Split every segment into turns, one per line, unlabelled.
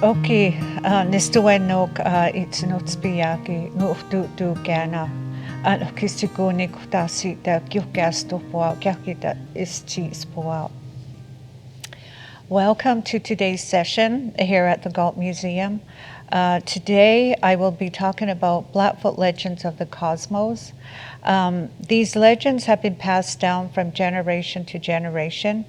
Okay, nistuenok itsinutspiaki nuhtu gana. Kistigoni kutasi da kyukastopoa kyakita istispoa. Welcome to today's session here at the Galt Museum. Today I will be talking about Blackfoot legends of the cosmos. These legends have been passed down from generation to generation.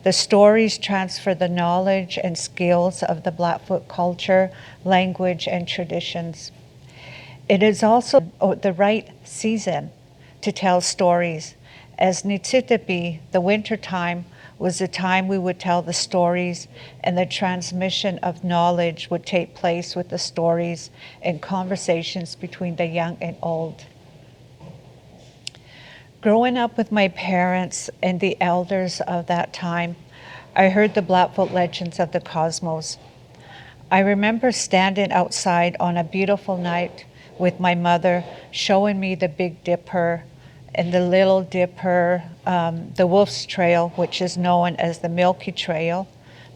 The stories transfer the knowledge and skills of the Blackfoot culture, language, and traditions. It is also the right season to tell stories, as Niitsitapi, the winter time, was the time we would tell the stories, and the transmission of knowledge would take place with the stories and conversations between the young and old. Growing up with my parents and the elders of that time, I heard the Blackfoot legends of the cosmos. I remember standing outside on a beautiful night with my mother, showing me the Big Dipper and the Little Dipper, the Wolf's Trail, which is known as the Milky Trail,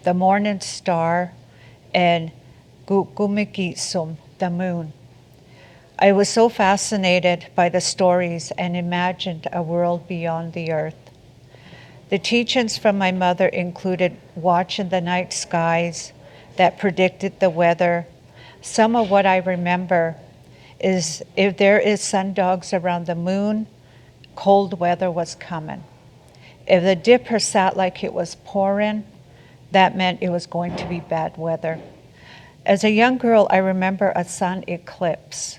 the Morning Star, and Miohpoisiks, the moon. I was so fascinated by the stories and imagined a world beyond the earth. The teachings from my mother included watching the night skies that predicted the weather. Some of what I remember is if there is sundogs around the moon, cold weather was coming. If the dipper sat like it was pouring, that meant it was going to be bad weather. As a young girl, I remember a sun eclipse.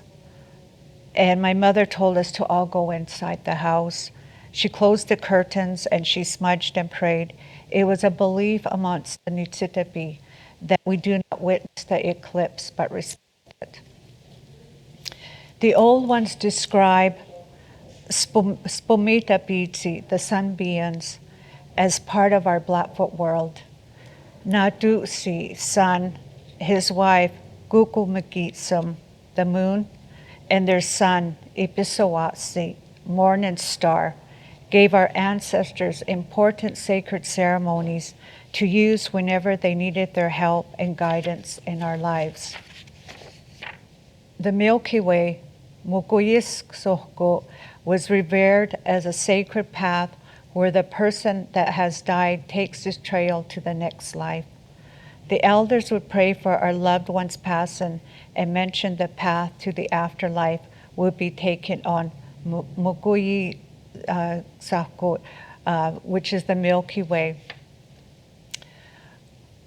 And my mother told us to all go inside the house. She closed the curtains and she smudged and prayed. It was a belief amongst the Niitsitapi that we do not witness the eclipse but respect it. The old ones describe Miohpoisiks, the sun beings, as part of our Blackfoot world. Niitsitapi, sun, his wife, Miohpoisiks, the moon, and their son, Miohpoisiks, morning star, gave our ancestors important sacred ceremonies to use whenever they needed their help and guidance in our lives. The Milky Way, Miohpoisiks Mii-oo'h-boo'h-sicks, was revered as a sacred path where the person that has died takes this trail to the next life. The elders would pray for our loved ones passing and mention the path to the afterlife would be taken on Miohpoisiks, which is the Milky Way.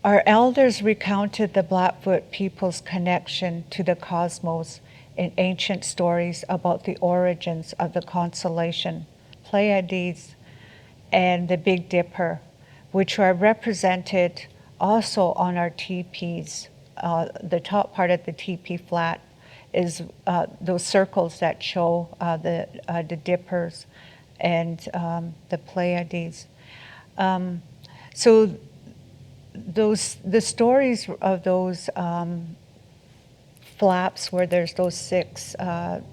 Our elders recounted the Blackfoot people's connection to the cosmos in ancient stories about the origins of the constellation Pleiades and the Big Dipper, which are represented also on our teepees. The top part of the teepee flat is those circles that show the dippers and the Pleiades. So the stories of those flaps where there's those 6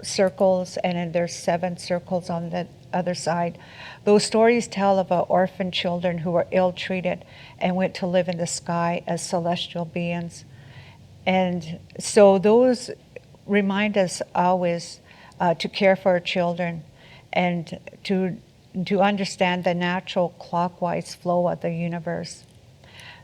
circles and then there's 7 circles on the other side. Those stories tell about orphan children who were ill-treated and went to live in the sky as celestial beings. And so those remind us always to care for our children and to understand the natural clockwise flow of the universe.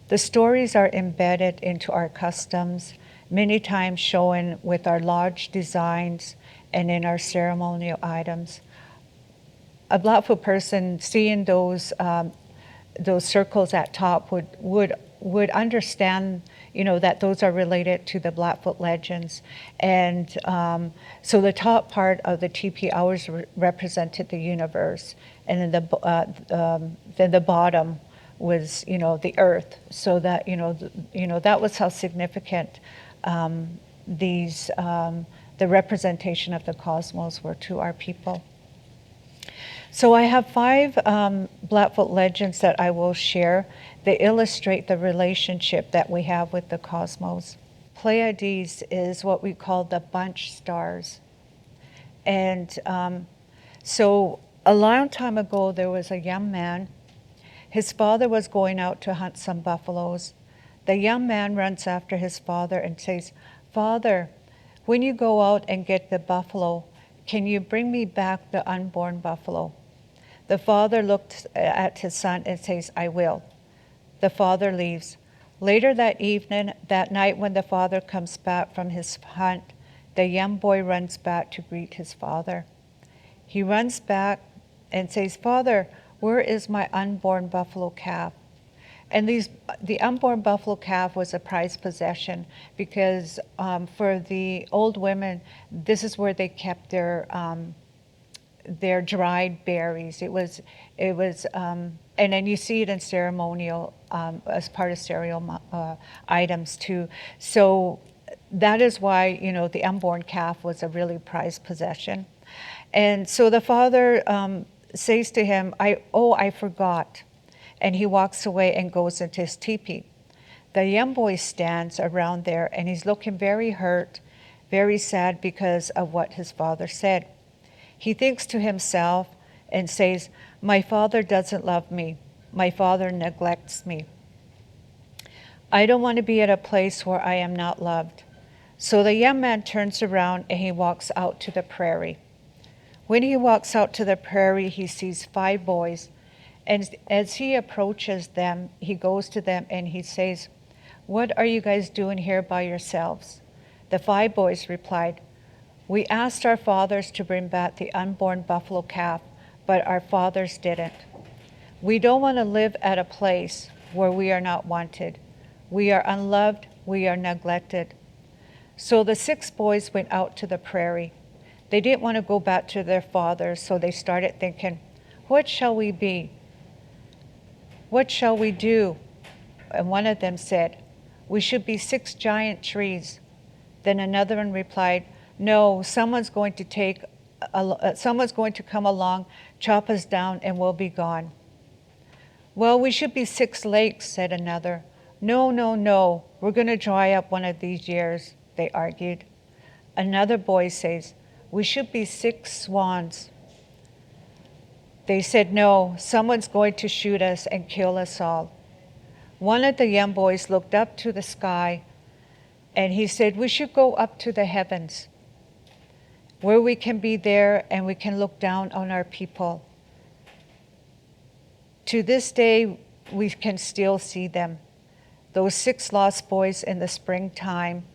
The stories are embedded into our customs, many times shown with our lodge designs and in our ceremonial items. A Blackfoot person seeing those circles at top would understand, that those are related to the Blackfoot legends. And so the top part of the teepee always represented the universe, and then the bottom was, the earth. So that that was how significant the representation of the cosmos were to our people. So I have 5 Blackfoot legends that I will share. They illustrate the relationship that we have with the cosmos. Pleiades is what we call the bunch stars. And so a long time ago, there was a young man. His father was going out to hunt some buffaloes. The young man runs after his father and says, "Father, when you go out and get the buffalo, can you bring me back the unborn buffalo?" The father looks at his son and says, "I will." The father leaves. Later that evening, that night when the father comes back from his hunt, the young boy runs back to greet his father. He runs back and says, "Father, where is my unborn buffalo calf?" And the unborn buffalo calf was a prized possession because for the old women, this is where they kept their dried berries. And then you see it in ceremonial as part of ceremonial items too. So that is why the unborn calf was a really prized possession. And so the father says to him, I forgot." And he walks away and goes into his teepee. The young boy stands around there and he's looking very hurt, very sad because of what his father said. He thinks to himself and says, "My father doesn't love me. My father neglects me. I don't want to be at a place where I am not loved." So the young man turns around and he walks out to the prairie. When he walks out to the prairie, he sees 5 boys. And as he approaches them, he goes to them and he says, "What are you guys doing here by yourselves?" The 5 boys replied, "We asked our fathers to bring back the unborn buffalo calf, but our fathers didn't. We don't want to live at a place where we are not wanted. We are unloved, we are neglected." So the 6 boys went out to the prairie. They didn't want to go back to their fathers, so they started thinking, "What shall we be? What shall we do?" And one of them said, "We should be 6 giant trees." Then another one replied, "No, someone's going to come along, chop us down, and we'll be gone." "Well, we should be 6 lakes," said another. No, we're going to dry up one of these years," they argued. Another boy says, "We should be 6 swans." They said, "No, someone's going to shoot us and kill us all." One of the young boys looked up to the sky and he said, "We should go up to the heavens where we can be there and we can look down on our people." To this day, we can still see them. Those 6 lost boys in the springtime,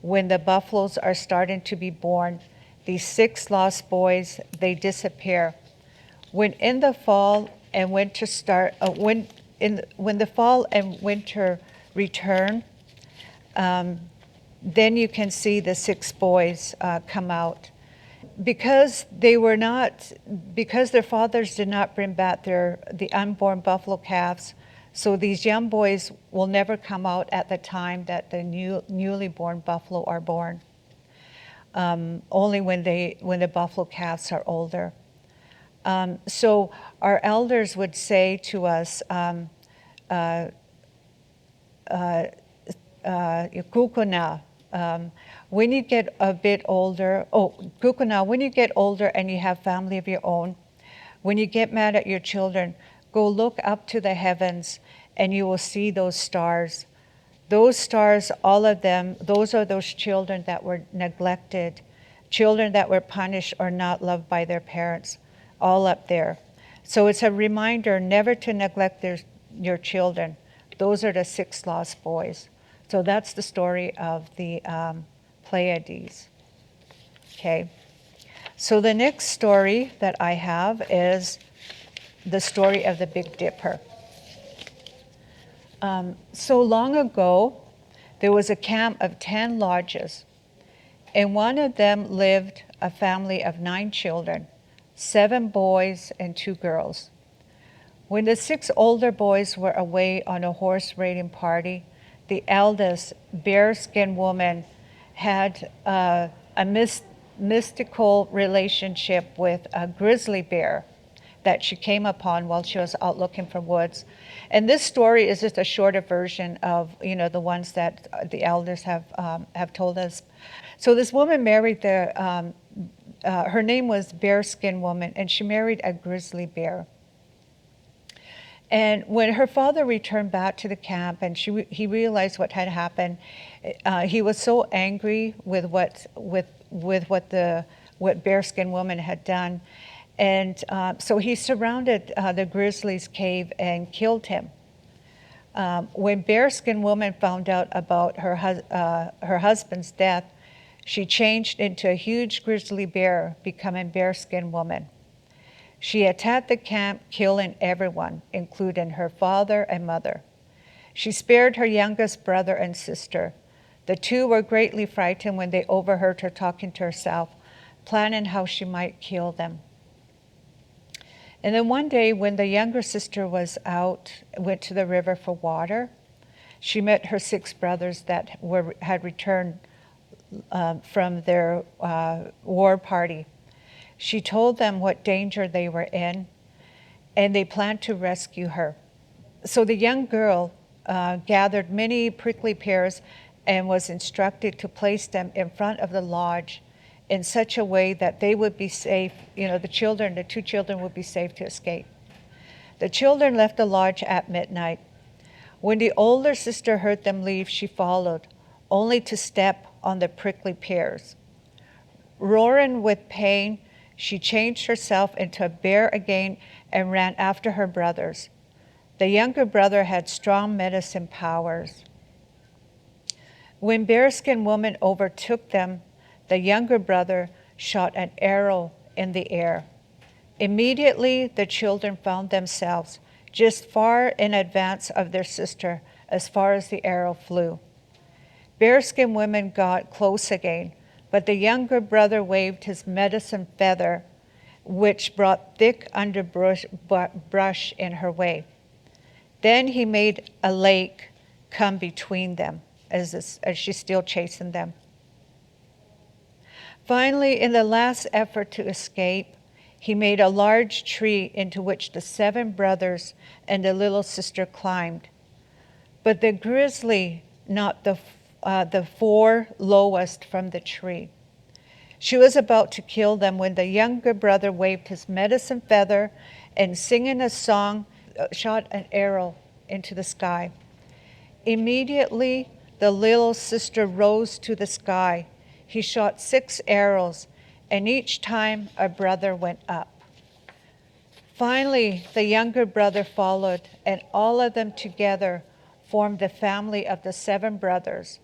when the buffaloes are starting to be born, these 6 lost boys, they disappear. When the fall and winter return, then you can see the 6 boys come out. Because their fathers did not bring back the unborn buffalo calves, so these young boys will never come out at the time that the newly born buffalo are born. Only when the buffalo calves are older. So our elders would say to us, "Kukuna, when you get a bit older, Kukuna, when you get older and you have family of your own, when you get mad at your children, go look up to the heavens and you will see those stars. Those stars, all of them, those are those children that were neglected, children that were punished or not loved by their parents, all up there." So it's a reminder never to neglect your children. Those are the 6 lost boys. So that's the story of the Pleiades. Okay. So the next story that I have is the story of the Big Dipper. So long ago, there was a camp of 10 lodges. In one of them lived a family of 9 children, 7 boys and 2 girls. When the 6 older boys were away on a horse raiding party, the eldest, bear-skinned woman had a mystical relationship with a grizzly bear that she came upon while she was out looking for woods. And this story is just a shorter version of the ones that the elders have told us. So this woman married her name was Bearskin Woman, and she married a grizzly bear. And when her father returned back to the camp and he realized what had happened, he was so angry with what Bearskin Woman had done. And so he surrounded the grizzly's cave and killed him. When Bearskin Woman found out about her husband's death, she changed into a huge grizzly bear, becoming Bearskin Woman. She attacked the camp, killing everyone, including her father and mother. She spared her youngest brother and sister. The two were greatly frightened when they overheard her talking to herself, planning how she might kill them. And then one day when the younger sister went to the river for water, she met her 6 brothers that had returned from their war party. She told them what danger they were in, and they planned to rescue her. So the young girl gathered many prickly pears and was instructed to place them in front of the lodge in such a way that they would be safe, the 2 children would be safe to escape. The children left the lodge at midnight. When the older sister heard them leave, she followed, only to step on the prickly pears. Roaring with pain, she changed herself into a bear again and ran after her brothers. The younger brother had strong medicine powers. When Bearskin Woman overtook them, the younger brother shot an arrow in the air. Immediately, the children found themselves just far in advance of their sister, as far as the arrow flew. Bearskin Woman got close again, but the younger brother waved his medicine feather, which brought thick underbrush in her way. Then he made a lake come between them as she's still chasing them. Finally, in the last effort to escape, he made a large tree into which the 7 brothers and the little sister climbed. But the grizzly knocked the 4 lowest from the tree. She was about to kill them when the younger brother waved his medicine feather and, singing a song, shot an arrow into the sky. Immediately, the little sister rose to the sky. He shot 6 arrows, and each time a brother went up. Finally, the younger brother followed, and all of them together formed the family of the 7 brothers.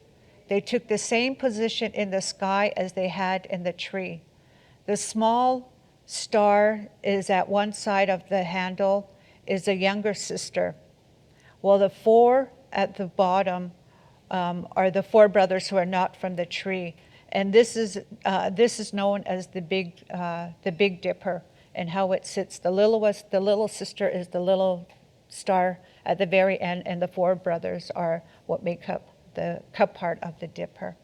They took the same position in the sky as they had in the tree. The small star is at one side of the handle, is the younger sister, while the 4 at the bottom are the 4 brothers who are not from the tree. And this is known as the Big Dipper, and how it sits. The little sister is the little star at the very end, and the 4 brothers are what make up the cup part of the dipper.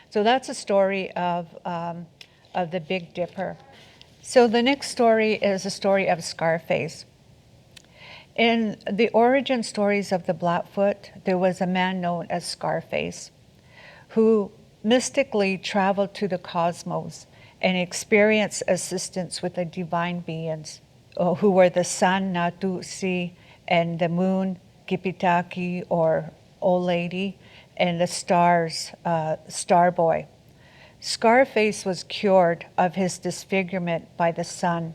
So that's a story of the Big Dipper. So the next story is a story of Scarface. In the origin stories of the Blackfoot, there was a man known as Scarface who mystically traveled to the cosmos and experienced assistance with the divine beings, who were the sun, Niitsitapi, and the moon, Gipitaki, or Old Lady, and the stars, Starboy. Scarface was cured of his disfigurement by the sun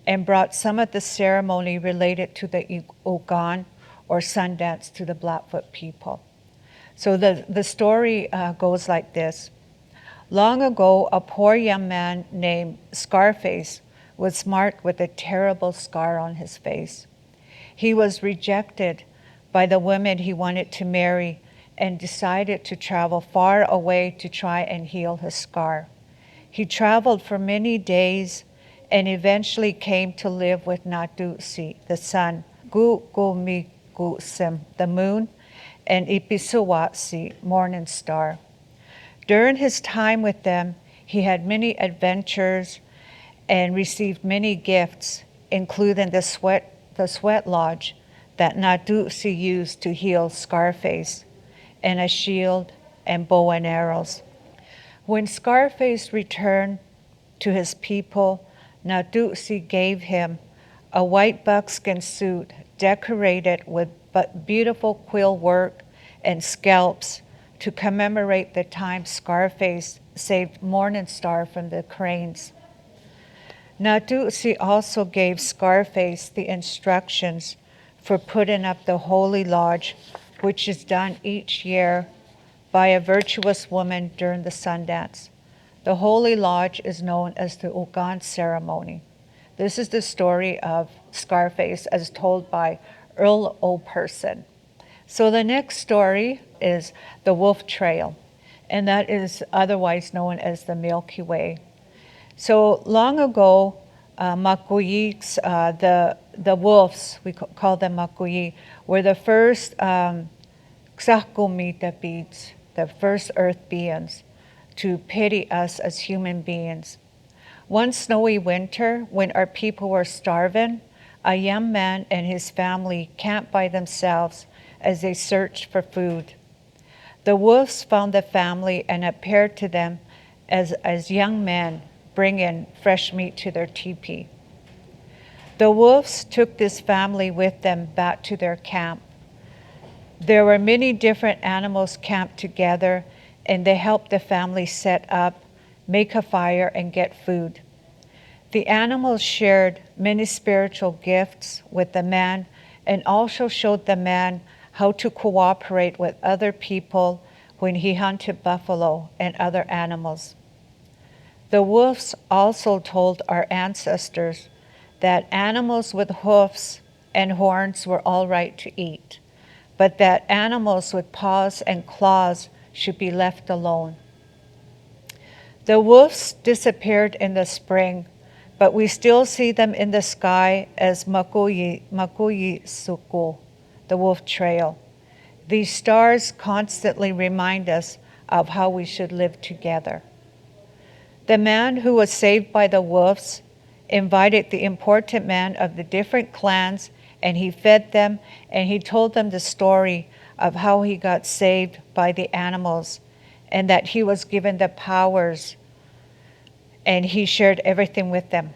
and brought some of the ceremony related to the Ogan, or sun dance, to the Blackfoot people. So the story goes like this. Long ago, a poor young man named Scarface was marked with a terrible scar on his face. He was rejected by the women he wanted to marry and decided to travel far away to try and heal his scar. He traveled for many days and eventually came to live with Niitsitapi, the sun, Miohpoisiks, the moon, and Miohpoisiks, morning star. During his time with them, he had many adventures and received many gifts, including the sweat lodge that Niitsitapi used to heal Scarface, and a shield and bow and arrows. When Scarface returned to his people, Niitsitapi gave him a white buckskin suit decorated with beautiful quill work and scalps to commemorate the time Scarface saved Morningstar from the cranes. Natusi also gave Scarface the instructions for putting up the Holy Lodge, which is done each year by a virtuous woman during the Sundance. The Holy Lodge is known as the Ugan ceremony. This is the story of Scarface as told by Earl O'Person. So the next story is the Wolf Trail, and that is otherwise known as the Milky Way. So long ago, Miohpoisiks, the wolves, we call them Miohpoisiks, were the first Niitsitapi, the first earth beings, to pity us as human beings. One snowy winter, when our people were starving, a young man and his family camped by themselves as they searched for food. The wolves found the family and appeared to them as young men bringing fresh meat to their teepee. The wolves took this family with them back to their camp. There were many different animals camped together, and they helped the family set up, make a fire, and get food. The animals shared many spiritual gifts with the man and also showed the man how to cooperate with other people when he hunted buffalo and other animals. The wolves also told our ancestors that animals with hoofs and horns were all right to eat, but that animals with paws and claws should be left alone. The wolves disappeared in the spring, but we still see them in the sky as Miohpoisiks Mii-oo'h-boo'h-sicks, the wolf trail. These stars constantly remind us of how we should live together. The man who was saved by the wolves invited the important men of the different clans, and he fed them, and he told them the story of how he got saved by the animals and that he was given the powers, and he shared everything with them.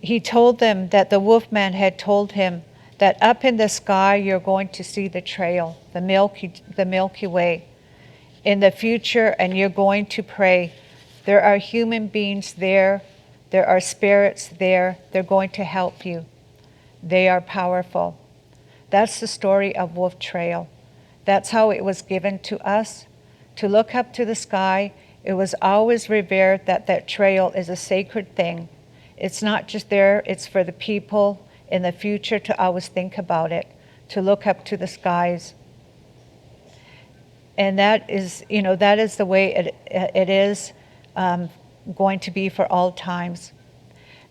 He told them that the wolfman had told him that up in the sky you're going to see the trail, the Milky Way, in the future, and you're going to pray. There are human beings there. There are spirits there. They're going to help you. They are powerful. That's the story of Wolf Trail. That's how it was given to us, to look up to the sky. It was always revered that that trail is a sacred thing. It's not just there, it's for the people in the future to always think about it, to look up to the skies. And that is, that is the way it is going to be for all times.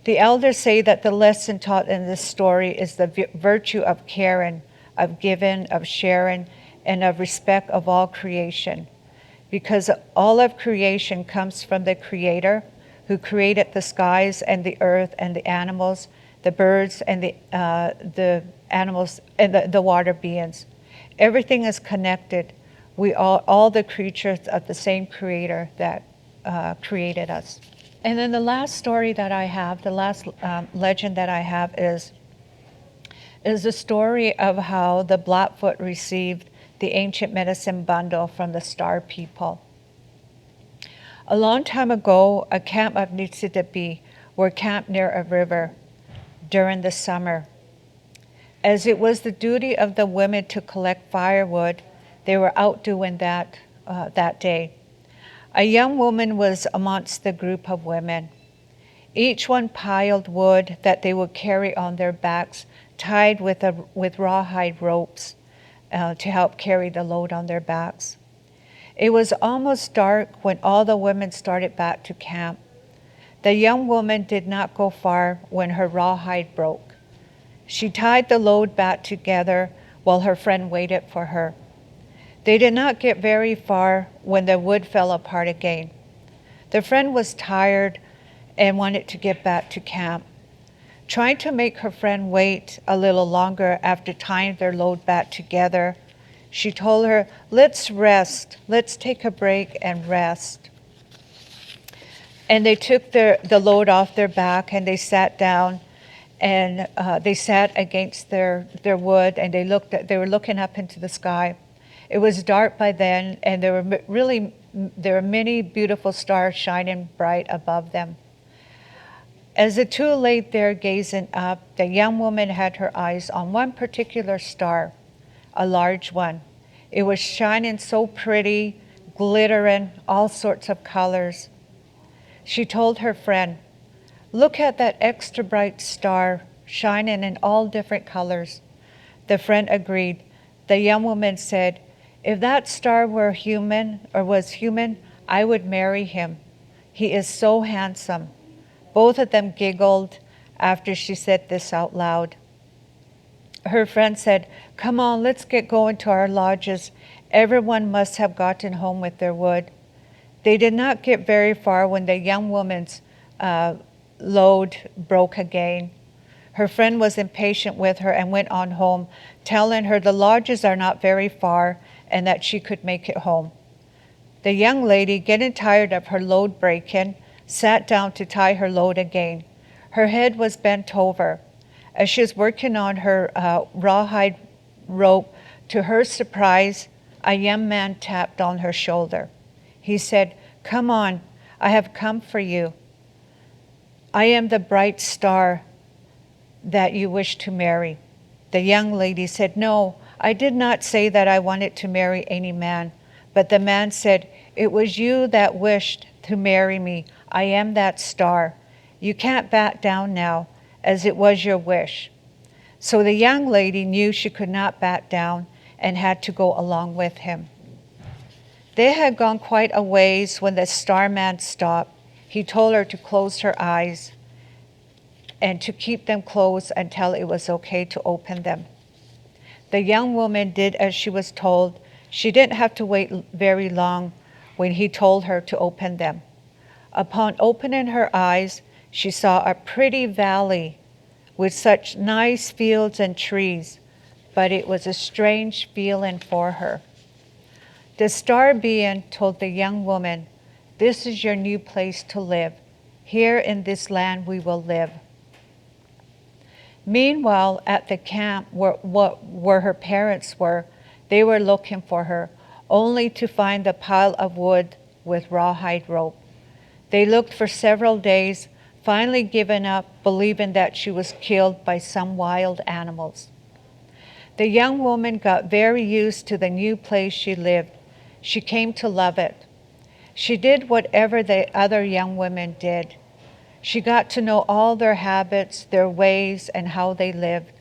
The elders say that the lesson taught in this story is the virtue of caring, of giving, of sharing, and of respect of all creation. Because all of creation comes from the Creator who created the skies and the earth and the animals, the birds and the animals and the water beings. Everything is connected. We all the creatures of the same Creator that created us. And then the last story that I have, the last legend that I have is the story of how the Blackfoot received the ancient medicine bundle from the Star people. A long time ago, a camp of Niitsitapi were camped near a river during the summer. As it was the duty of the women to collect firewood, they were out doing that day. A young woman was amongst the group of women. Each one piled wood that they would carry on their backs, tied with rawhide ropes to help carry the load on their backs. It was almost dark when all the women started back to camp. The young woman did not go far when her rawhide broke. She tied the load back together while her friend waited for her. They did not get very far when the wood fell apart again. The friend was tired and wanted to get back to camp. Trying to make her friend wait a little longer after tying their load back together, she told her, "Let's rest. Let's take a break and rest." And they took the load off their back and they sat down and they sat against their wood, and they were looking up into the sky. It was dark by then, and there were many beautiful stars shining bright above them. As the two lay there gazing up, the young woman had her eyes on one particular star, a large one. It was shining so pretty, glittering, all sorts of colors. She told her friend, "Look at that extra bright star, shining in all different colors." The friend agreed. The young woman said, "If that star were human or was human, I would marry him. He is so handsome." Both of them giggled after she said this out loud. Her friend said, "Come on, let's get going to our lodges. Everyone must have gotten home with their wood." They did not get very far when the young woman's load broke again. Her friend was impatient with her and went on home, telling her the lodges are not very far and that she could make it home. The young lady, getting tired of her load breaking, sat down to tie her load again. Her head was bent over. As she was working on her rawhide rope, to her surprise, a young man tapped on her shoulder. He said, "Come on, I have come for you. I am the bright star that you wish to marry." The young lady said, "No, I did not say that I wanted to marry any man." But the man said, "It was you that wished to marry me. I am that star. You can't back down now, as it was your wish." So the young lady knew she could not back down and had to go along with him. They had gone quite a ways when the starman stopped. He told her to close her eyes and to keep them closed until it was okay to open them. The young woman did as she was told. She didn't have to wait very long when he told her to open them. Upon opening her eyes, she saw a pretty valley with such nice fields and trees, but it was a strange feeling for her. The star being told the young woman, "This is your new place to live. Here in this land we will live." Meanwhile, at the camp where her parents were, they were looking for her, only to find the pile of wood with rawhide rope. They looked for several days, finally giving up, believing that she was killed by some wild animals. The young woman got very used to the new place she lived. She came to love it. She did whatever the other young women did. She got to know all their habits, their ways, and how they lived.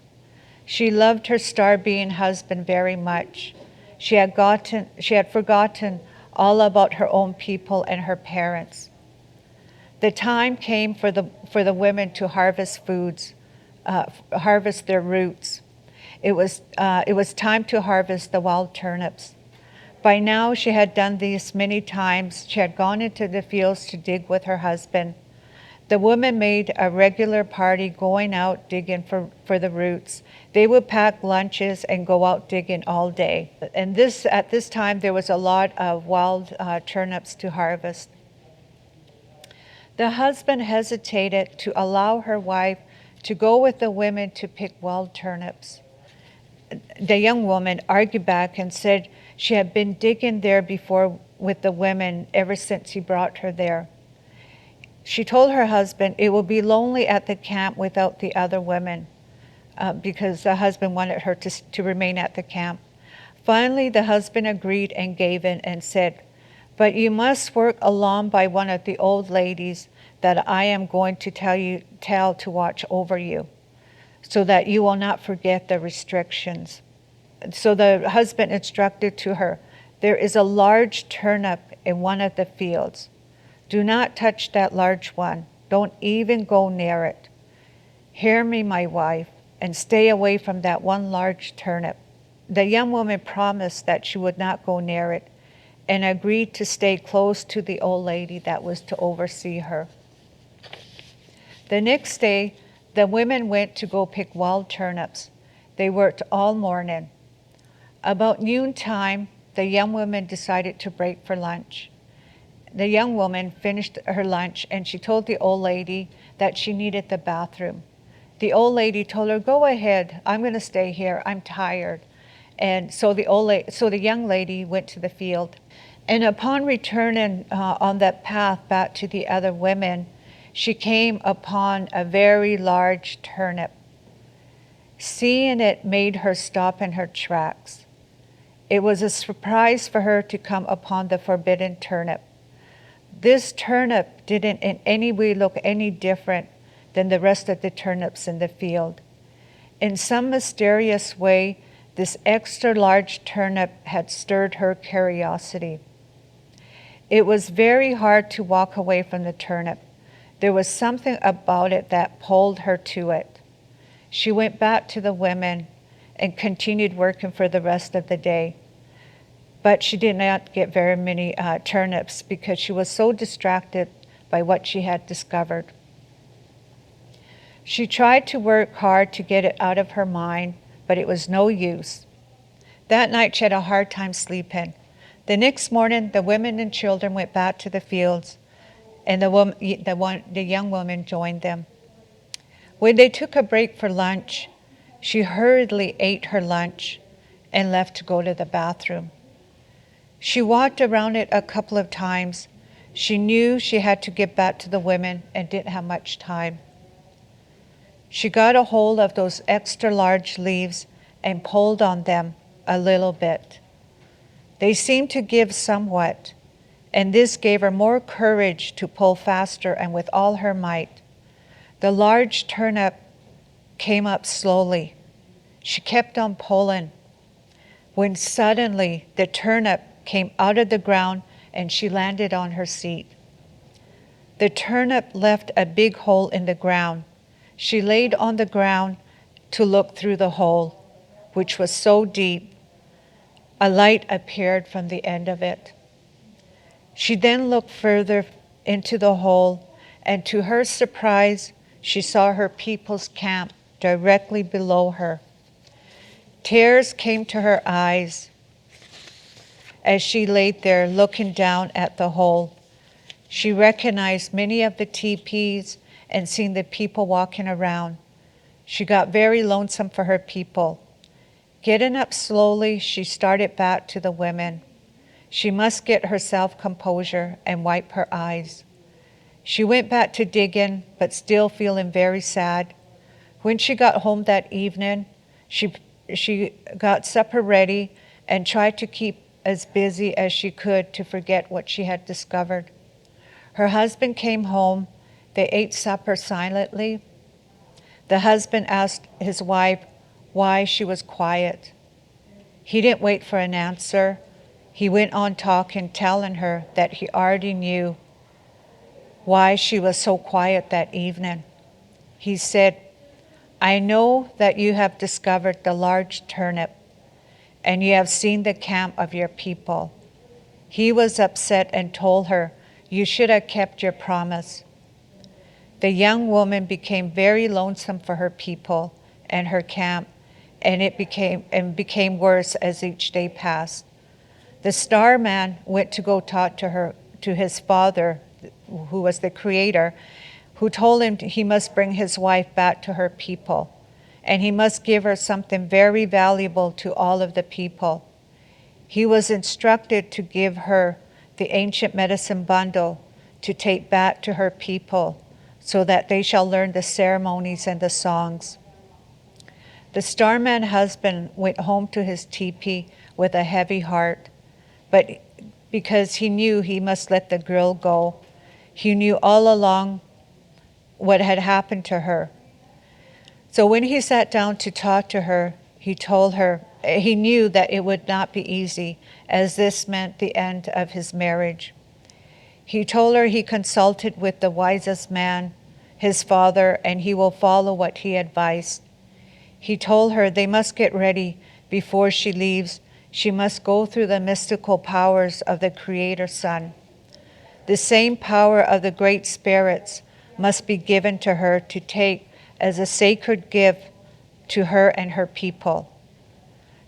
She loved her star-being husband very much. She had forgotten all about her own people and her parents. The time came for the women to harvest harvest their roots. It was time to harvest the wild turnips. By now she had done this many times. She had gone into the fields to dig with her husband. The women made a regular party going out digging for the roots. They would pack lunches and go out digging all day. And at this time there was a lot of wild turnips to harvest. The husband hesitated to allow her wife to go with the women to pick wild turnips. The young woman argued back and said she had been digging there before with the women ever since he brought her there. She told her husband it would be lonely at the camp without the other women, because the husband wanted her to remain at the camp. Finally, the husband agreed and gave in and said, "But you must work along by one of the old ladies that I am going to tell to watch over you, so that you will not forget the restrictions." So the husband instructed to her, "There is a large turnip in one of the fields. Do not touch that large one. Don't even go near it. Hear me, my wife, and stay away from that one large turnip." The young woman promised that she would not go near it and agreed to stay close to the old lady that was to oversee her. The next day, the women went to go pick wild turnips. They worked all morning. About noontime, the young woman decided to break for lunch. The young woman finished her lunch and she told the old lady that she needed the bathroom. The old lady told her, "Go ahead, I'm going to stay here, I'm tired." And so the young lady went to the field. And upon returning on that path back to the other women, she came upon a very large turnip. Seeing it made her stop in her tracks. It was a surprise for her to come upon the forbidden turnip. This turnip didn't in any way look any different than the rest of the turnips in the field. In some mysterious way, this extra large turnip had stirred her curiosity. It was very hard to walk away from the turnip. There was something about it that pulled her to it. She went back to the women and continued working for the rest of the day. But she did not get very many turnips because she was so distracted by what she had discovered. She tried to work hard to get it out of her mind, but it was no use. That night she had a hard time sleeping. The next morning, the women and children went back to the fields, and the young woman joined them. When they took a break for lunch, she hurriedly ate her lunch and left to go to the bathroom. She walked around it a couple of times. She knew she had to get back to the women and didn't have much time. She got a hold of those extra large leaves and pulled on them a little bit. They seemed to give somewhat, and this gave her more courage to pull faster and with all her might. The large turnip came up slowly. She kept on pulling, when suddenly the turnip came out of the ground and she landed on her seat. The turnip left a big hole in the ground. She laid on the ground to look through the hole, which was so deep. A light appeared from the end of it. She then looked further into the hole, and to her surprise, she saw her people's camp directly below her. Tears came to her eyes as she laid there looking down at the hole. She recognized many of the teepees and seen the people walking around. She got very lonesome for her people. Getting up slowly, she started back to the women. She must get herself composure and wipe her eyes. She went back to digging, but still feeling very sad. When she got home that evening, she got supper ready and tried to keep as busy as she could to forget what she had discovered. Her husband came home. They ate supper silently. The husband asked his wife why she was quiet. He didn't wait for an answer. He went on talking, telling her that he already knew why she was so quiet that evening. He said, "I know that you have discovered the large turnip, and you have seen the camp of your people." He was upset and told her, "You should have kept your promise." The young woman became very lonesome for her people and her camp, and it became worse as each day passed. The star man went to go talk to his father, who was the creator, who told him he must bring his wife back to her people, and he must give her something very valuable to all of the people. He was instructed to give her the ancient medicine bundle to take back to her people, so that they shall learn the ceremonies and the songs. The starman husband went home to his teepee with a heavy heart, but because he knew he must let the girl go, he knew all along what had happened to her. So when he sat down to talk to her, he told her he knew that it would not be easy, as this meant the end of his marriage. He told her he consulted with the wisest man, his father, and he will follow what he advised. He told her they must get ready before she leaves. She must go through the mystical powers of the Creator Son. The same power of the great spirits must be given to her to take as a sacred gift to her and her people.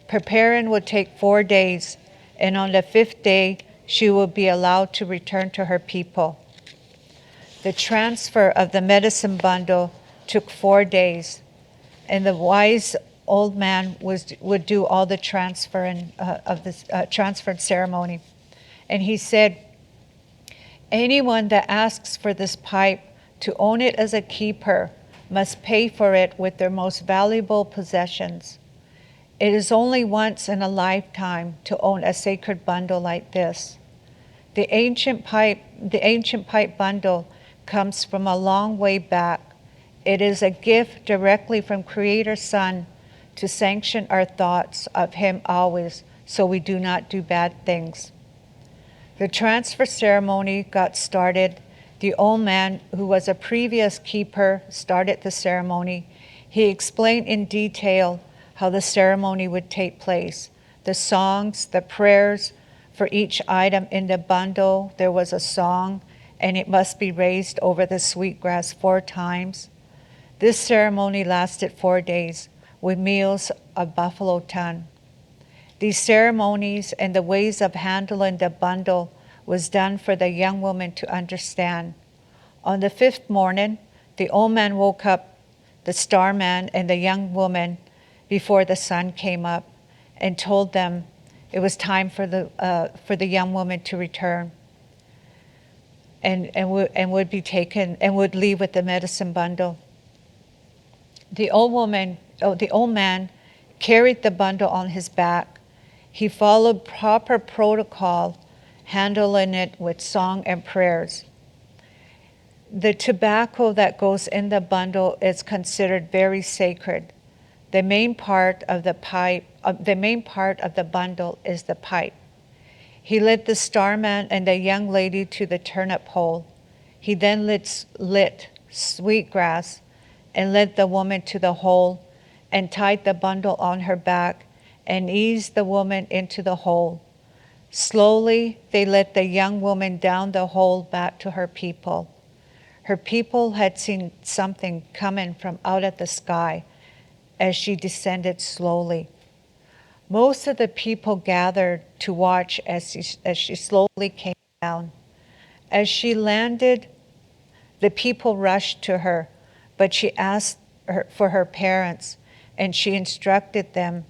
Preparing would take 4 days, and on the 5th day, she will be allowed to return to her people. The transfer of the medicine bundle took 4 days. And the wise old man would do all the of this transfer ceremony. And he said, anyone that asks for this pipe to own it as a keeper must pay for it with their most valuable possessions. It is only once in a lifetime to own a sacred bundle like this. The ancient pipe bundle comes from a long way back. It is a gift directly from Creator Son to sanction our thoughts of Him always, so we do not do bad things. The transfer ceremony got started. The old man, who was a previous keeper, started the ceremony. He explained in detail how the ceremony would take place. The songs, the prayers for each item in the bundle. There was a song, and it must be raised over the sweetgrass 4 times. This ceremony lasted 4 days, with meals of buffalo tongue. These ceremonies and the ways of handling the bundle was done for the young woman to understand. On the 5th morning, the old man woke up the starman and the young woman before the sun came up and told them it was time for the young woman to return and would be taken and would leave with the medicine bundle. The old man carried the bundle on his back. He followed proper protocol, handling it with song and prayers. The tobacco that goes in the bundle is considered very sacred. The main part of the bundle is the pipe. He led the starman and the young lady to the turnip hole. He then lit sweetgrass and led the woman to the hole and tied the bundle on her back and eased the woman into the hole. Slowly, they led the young woman down the hole back to her people. Her people had seen something coming from out of the sky as she descended slowly. Most of the people gathered to watch as she slowly came down. As she landed, the people rushed to her, but she asked for her parents, and she instructed them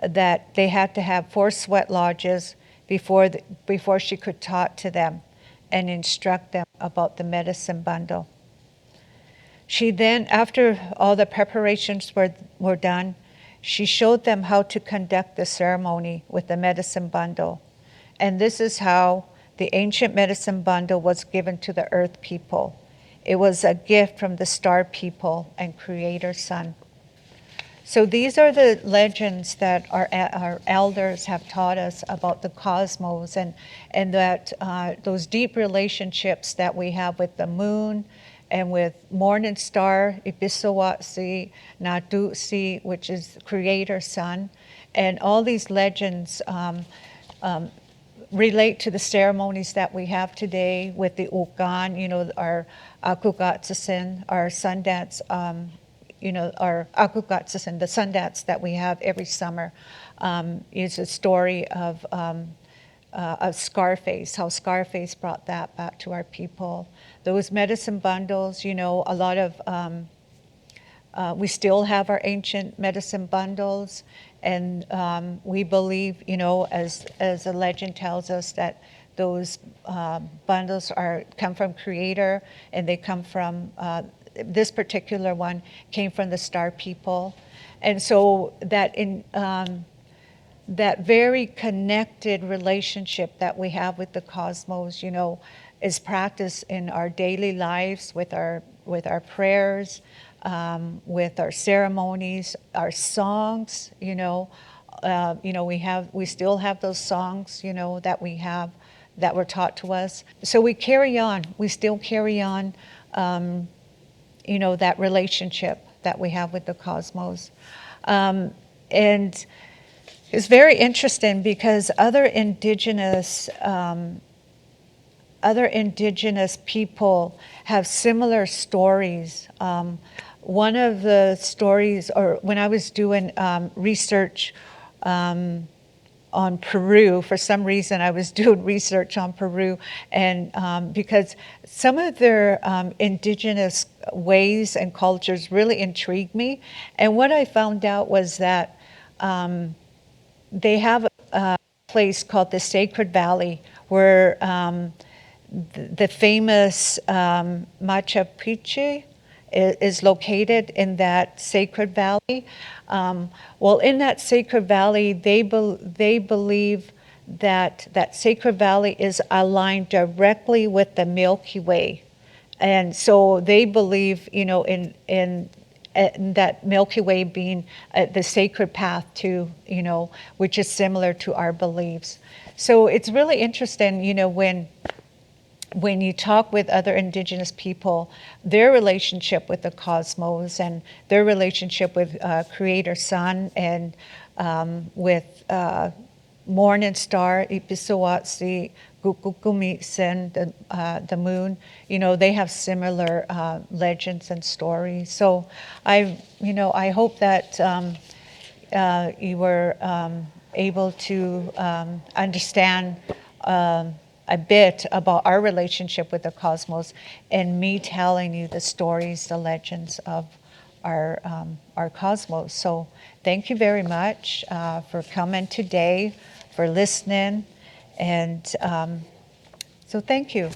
that they had to have 4 sweat lodges before she could talk to them and instruct them about the medicine bundle. She then, after all the preparations were done, she showed them how to conduct the ceremony with the medicine bundle. And this is how the ancient medicine bundle was given to the earth people. It was a gift from the star people and Creator Son. So these are the legends that our elders have taught us about the cosmos and that those deep relationships that we have with the moon and with morning star, Miohpoisiks Mii-oo'h-boo'h-sicks, which is Creator Son. And all these legends relate to the ceremonies that we have today with the ukan, our akugatsasin, our sun dance, our akugatsasin, the sun dance that we have every summer, is a story of Scarface, how Scarface brought that back to our people. Those medicine bundles, a lot of, we still have our ancient medicine bundles, and we believe, as the legend tells us, that those bundles come from Creator, and they come from, this particular one came from the star people. And so that that very connected relationship that we have with the cosmos, is practiced in our daily lives with our prayers, with our ceremonies, our songs. We still have those songs, that we have that were taught to us. So we carry on. We still carry on, that relationship that we have with the cosmos, and it's very interesting because other indigenous people have similar stories. One of the stories, or when I was doing research on Peru. For some reason, I was doing research on Peru, and because some of their indigenous ways and cultures really intrigued me. And what I found out was that they have a place called the Sacred Valley, where the famous Machu Picchu is located in that sacred valley. Well, in that sacred valley, they believe that that sacred valley is aligned directly with the Milky Way. And so they believe, in that Milky Way being the sacred path to, which is similar to our beliefs. So it's really interesting, when you talk with other indigenous people, their relationship with the cosmos and their relationship with Creator Sun and with Morning Star, Miohpoisiks Mii-oo'h-boo'h-sicks, the moon, they have similar legends and stories. So I hope that you were able to understand a bit about our relationship with the cosmos, and me telling you the stories, the legends of our cosmos. So thank you very much for coming today, for listening, and so thank you.